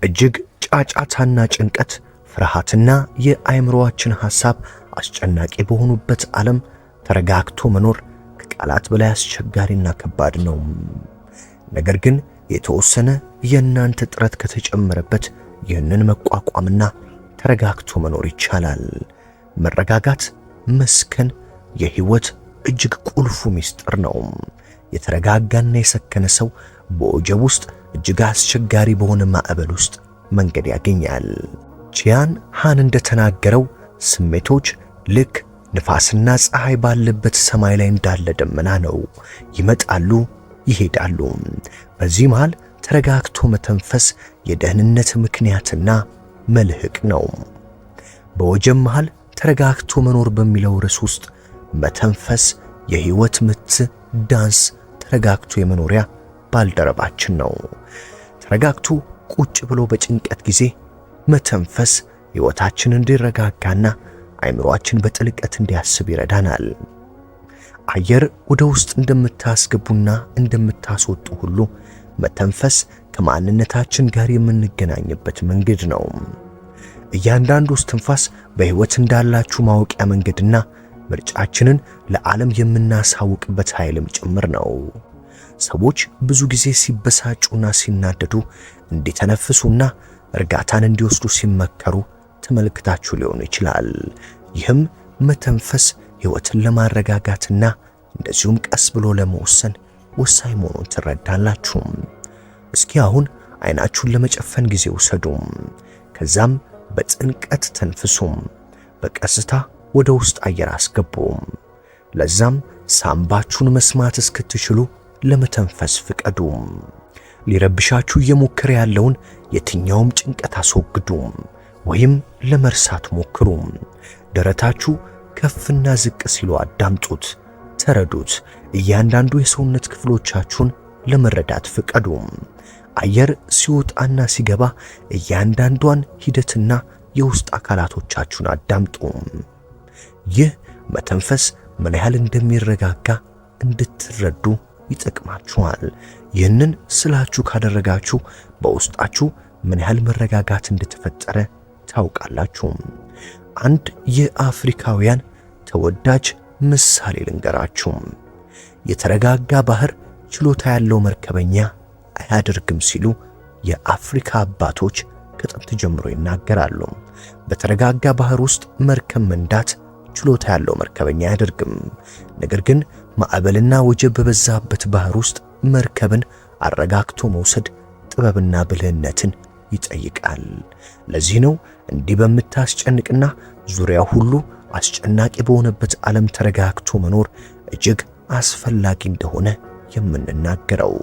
እጅግ ጫጫታና ጭንቀት፣ ፍርሃትና የአእምሮአችን ሐሳብ አስጨናቂ በሆኑበት ዓለም ተረጋግቶ መኖር ከቃላት በላይ አስቸጋሪና ከባድ ነው። ነገር ግን የተወሰነ የእናንተ ጥረት ከተጨመረበት ይህንን መቋቋምና ተረጋግቶ መኖር ይቻላል። መረጋጋት መስከን የህይወት እጅግ ቁልፉ ምስጢር ነው። የተረጋጋና የሰከነ ሰው በወጀብ ውስጥ እጅግ አስቸጋሪ በሆነ ማዕበል ውስጥ መንገድ ያገኛል። ቺያን ሃን እንደተናገረው ስሜቶች ልክ ንፋስና ፀሐይ ባለበት ሰማይ ላይ እንዳለ ደመና ነው። ይመጣሉ፣ ይሄዳሉ። በዚህ መሃል ተረጋግቶ መተንፈስ የደህንነት ምክንያትና መልህቅ ነው። በወጀብ መሃል ተረጋግቶ መኖር በሚለው ርዕስ ውስጥ መተንፈስ የህይወት ምት ዳንስ ተረጋግቶ የመኖሪያ ባልደረባችን ነው። ተረጋግቶ ቁጭ ብሎ በጭንቀት ጊዜ መተንፈስ ህይወታችን እንዲረጋጋና አይምሮአችን በጥልቀት እንዲያስብ ይረዳናል። አየር ወደ ውስጥ እንደምታስገቡና እንደምታስወጡ ሁሉ መተንፈስ ከማንነታችን ጋር የምንገናኝበት መንገድ ነው። እያንዳንዱ እስትንፋስ በህይወት እንዳላችሁ ማወቂያ መንገድና ምርጫችንን ለዓለም የምናሳውቅበት ኃይልም ጭምር ነው። ሰዎች ብዙ ጊዜ ሲበሳጩና ሲናደዱ እንዲተነፍሱና እርጋታን እንዲወስዱ ሲመከሩ ተመልክታችሁ ሊሆን ይችላል። ይህም መተንፈስ ህይወትን ለማረጋጋትና እንደዚሁም ቀስ ብሎ ለመወሰን ወሳኝ መሆኑን ትረዳላችሁ። እስኪ አሁን አይናችሁን ለመጨፈን ጊዜ ውሰዱ። ከዛም በጥልቀት ተንፍሱም። በቀስታ ወደ ውስጥ አየር አስገቡ። ለዛም ሳምባችሁን መስማት እስክትችሉ ለመተንፈስ ፍቀዱ። ሊረብሻችሁ እየሞከረ ያለውን የትኛውም ጭንቀት አስወግዱ ወይም ለመርሳት ሞክሩ። ደረታችሁ ከፍና ዝቅ ሲሉ አዳምጡት፣ ተረዱት። እያንዳንዱ የሰውነት ክፍሎቻችሁን ለመረዳት ፍቀዱ። አየር ሲወጣና ሲገባ እያንዳንዷን ሂደትና የውስጥ አካላቶቻችሁን አዳምጡ። ይህ መተንፈስ ምን ያህል እንደሚረጋጋ እንድትረዱ ይጠቅማችኋል። ይህንን ስላችሁ ካደረጋችሁ በውስጣችሁ ምን ያህል መረጋጋት እንደተፈጠረ ታውቃላችሁ። አንድ የአፍሪካውያን ተወዳጅ ምሳሌ ልንገራችሁ። የተረጋጋ ባህር ችሎታ ያለው መርከበኛ አያደርግም ሲሉ የአፍሪካ አባቶች ከጥንት ጀምሮ ይናገራሉ። በተረጋጋ ባህር ውስጥ መርከብ መንዳት ችሎታ ያለው መርከበኛ አያደርግም። ነገር ግን ማዕበልና ወጀብ በበዛበት ባህር ውስጥ መርከብን አረጋግቶ መውሰድ ጥበብና ብልህነትን ይጠይቃል። ለዚህ ነው እንዲህ በምታስጨንቅና ዙሪያ ሁሉ አስጨናቂ በሆነበት ዓለም ተረጋግቶ መኖር እጅግ አስፈላጊ እንደሆነ የምንናገረው።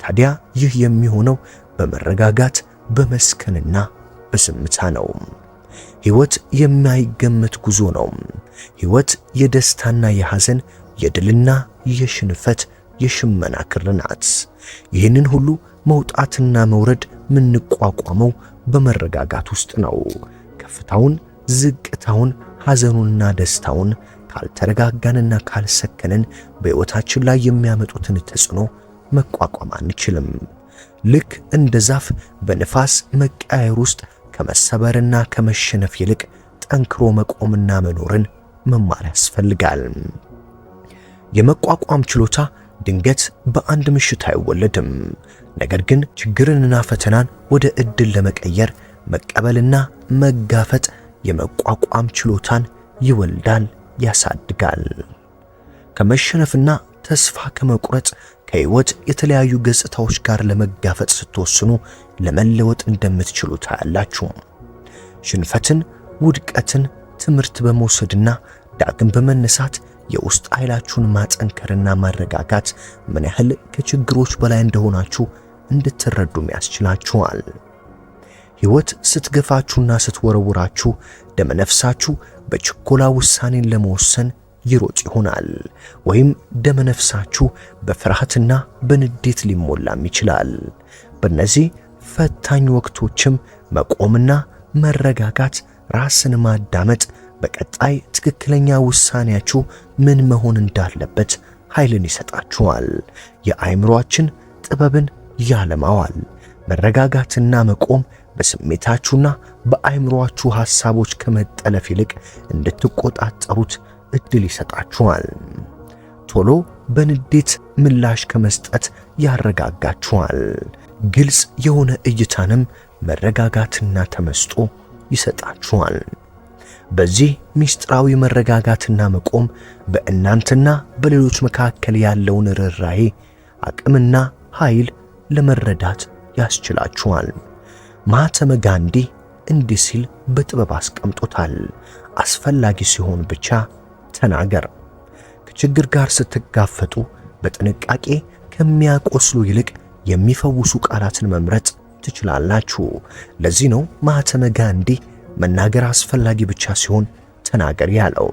ታዲያ ይህ የሚሆነው በመረጋጋት በመስከንና በዝምታ ነው። ሕይወት የማይገመት ጉዞ ነው። ሕይወት የደስታና የሐዘን፣ የድልና የሽንፈት፣ የሽመና ክር ናት። ይህንን ሁሉ መውጣትና መውረድ ምንቋቋመው በመረጋጋት ውስጥ ነው። ከፍታውን፣ ዝቅታውን፣ ሐዘኑንና ደስታውን ካልተረጋጋንና ካልሰከንን በሕይወታችን ላይ የሚያመጡትን ተጽዕኖ መቋቋም አንችልም። ልክ እንደ ዛፍ በንፋስ መቃየር ውስጥ ከመሰበርና ከመሸነፍ ይልቅ ጠንክሮ መቆምና መኖርን መማር ያስፈልጋል። የመቋቋም ችሎታ ድንገት በአንድ ምሽት አይወለድም። ነገር ግን ችግርንና ፈተናን ወደ ዕድል ለመቀየር መቀበልና መጋፈጥ የመቋቋም ችሎታን ይወልዳል፣ ያሳድጋል። ከመሸነፍና ተስፋ ከመቁረጥ ከሕይወት የተለያዩ ገጽታዎች ጋር ለመጋፈጥ ስትወስኑ ለመለወጥ እንደምትችሉ ታያላችሁ። ሽንፈትን፣ ውድቀትን ትምህርት በመውሰድና ዳግም በመነሳት የውስጥ ኃይላችሁን ማጠንከርና ማረጋጋት ምን ያህል ከችግሮች በላይ እንደሆናችሁ እንድትረዱም ያስችላችኋል። ሕይወት ስትገፋችሁና ስትወረውራችሁ ደመነፍሳችሁ በችኮላ ውሳኔን ለመወሰን ይሮጥ ይሆናል። ወይም ደመነፍሳችሁ በፍርሃትና በንዴት ሊሞላም ይችላል። በእነዚህ ፈታኝ ወቅቶችም መቆምና መረጋጋት፣ ራስን ማዳመጥ በቀጣይ ትክክለኛ ውሳኔያችሁ ምን መሆን እንዳለበት ኃይልን ይሰጣችኋል። የአእምሮአችን ጥበብን ያለማዋል። መረጋጋትና መቆም በስሜታችሁና በአእምሮአችሁ ሐሳቦች ከመጠለፍ ይልቅ እንድትቆጣጠሩት እድል ይሰጣችኋል። ቶሎ በንዴት ምላሽ ከመስጠት ያረጋጋችኋል። ግልጽ የሆነ እይታንም መረጋጋትና ተመስጦ ይሰጣችኋል። በዚህ ምስጢራዊ መረጋጋትና መቆም በእናንተና በሌሎች መካከል ያለውን ርኅራኄ፣ አቅምና ኃይል ለመረዳት ያስችላችኋል። ማህተመ ጋንዲ እንዲህ ሲል በጥበብ አስቀምጦታል። አስፈላጊ ሲሆን ብቻ ተናገር። ከችግር ጋር ስትጋፈጡ በጥንቃቄ ከሚያቆስሉ ይልቅ የሚፈውሱ ቃላትን መምረጥ ትችላላችሁ። ለዚህ ነው ማህተመ ጋንዲ መናገር አስፈላጊ ብቻ ሲሆን ተናገር ያለው።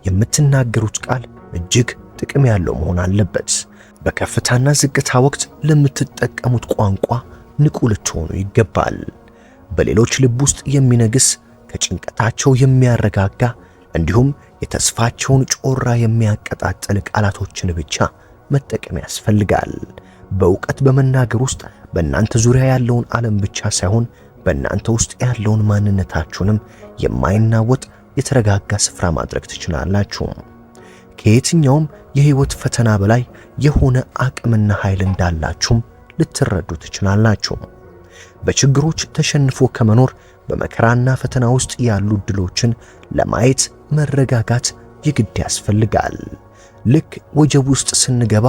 የምትናገሩት ቃል እጅግ ጥቅም ያለው መሆን አለበት። በከፍታና ዝቅታ ወቅት ለምትጠቀሙት ቋንቋ ንቁ ልትሆኑ ይገባል። በሌሎች ልብ ውስጥ የሚነግስ ከጭንቀታቸው የሚያረጋጋ እንዲሁም የተስፋቸውን ጮራ የሚያቀጣጥል ቃላቶችን ብቻ መጠቀም ያስፈልጋል። በእውቀት በመናገር ውስጥ በእናንተ ዙሪያ ያለውን ዓለም ብቻ ሳይሆን በእናንተ ውስጥ ያለውን ማንነታችሁንም የማይናወጥ የተረጋጋ ስፍራ ማድረግ ትችላላችሁ። ከየትኛውም የህይወት ፈተና በላይ የሆነ አቅምና ኃይል እንዳላችሁም ልትረዱ ትችላላችሁ። በችግሮች ተሸንፎ ከመኖር በመከራና ፈተና ውስጥ ያሉ ድሎችን ለማየት መረጋጋት የግድ ያስፈልጋል። ልክ ወጀብ ውስጥ ስንገባ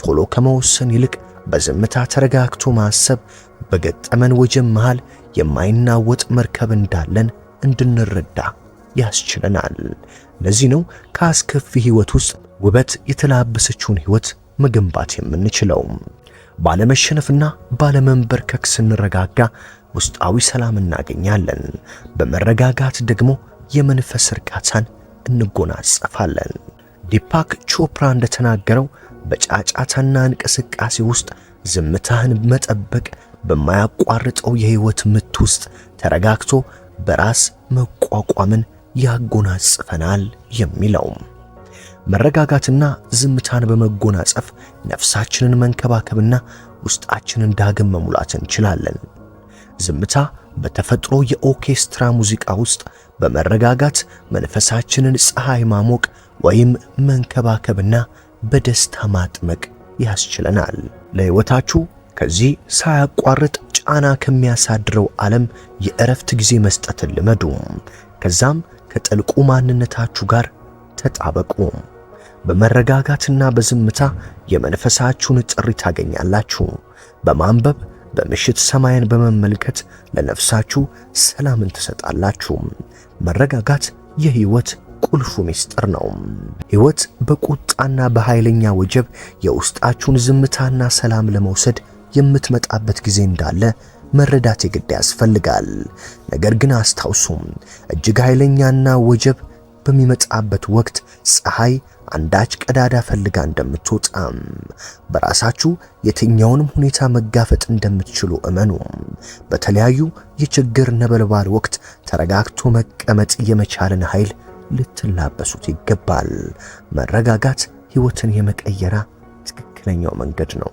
ቶሎ ከመወሰን ይልቅ በዝምታ ተረጋግቶ ማሰብ በገጠመን ወጀብ መሃል የማይናወጥ መርከብ እንዳለን እንድንረዳ ያስችለናል። ለዚህ ነው ከአስከፊ ህይወት ውስጥ ውበት የተላበሰችውን ህይወት መገንባት የምንችለው። ባለመሸነፍና ባለመንበርከክ ስንረጋጋ ውስጣዊ ሰላም እናገኛለን። በመረጋጋት ደግሞ የመንፈስ እርካታን እንጎናጸፋለን። ዲፓክ ቾፕራ እንደተናገረው በጫጫታና እንቅስቃሴ ውስጥ ዝምታህን መጠበቅ በማያቋርጠው የህይወት ምት ውስጥ ተረጋግቶ በራስ መቋቋምን ያጎናጽፈናል የሚለው። መረጋጋትና ዝምታን በመጎናጸፍ ነፍሳችንን መንከባከብና ውስጣችንን ዳግም መሙላት እንችላለን። ዝምታ በተፈጥሮ የኦርኬስትራ ሙዚቃ ውስጥ በመረጋጋት መንፈሳችንን ፀሐይ ማሞቅ ወይም መንከባከብና በደስታ ማጥመቅ ያስችለናል። ለህይወታችሁ ከዚህ ሳያቋርጥ ጫና ከሚያሳድረው ዓለም የእረፍት ጊዜ መስጠትን ልመዱ። ከዛም ከጥልቁ ማንነታችሁ ጋር ተጣበቁ። በመረጋጋትና በዝምታ የመንፈሳችሁን ጥሪ ታገኛላችሁ። በማንበብ በምሽት ሰማይን በመመልከት ለነፍሳችሁ ሰላምን ትሰጣላችሁ። መረጋጋት የህይወት ቁልፉ ምስጢር ነው። ህይወት በቁጣና በኃይለኛ ወጀብ የውስጣችሁን ዝምታና ሰላም ለመውሰድ የምትመጣበት ጊዜ እንዳለ መረዳት የግድ ያስፈልጋል። ነገር ግን አስታውሱም፣ እጅግ ኃይለኛና ወጀብ በሚመጣበት ወቅት ፀሐይ አንዳች ቀዳዳ ፈልጋ እንደምትወጣ በራሳችሁ የትኛውንም ሁኔታ መጋፈጥ እንደምትችሉ እመኑ። በተለያዩ የችግር ነበልባል ወቅት ተረጋግቶ መቀመጥ የመቻልን ኃይል ልትላበሱት ይገባል። መረጋጋት ህይወትን የመቀየራ ትክክለኛው መንገድ ነው።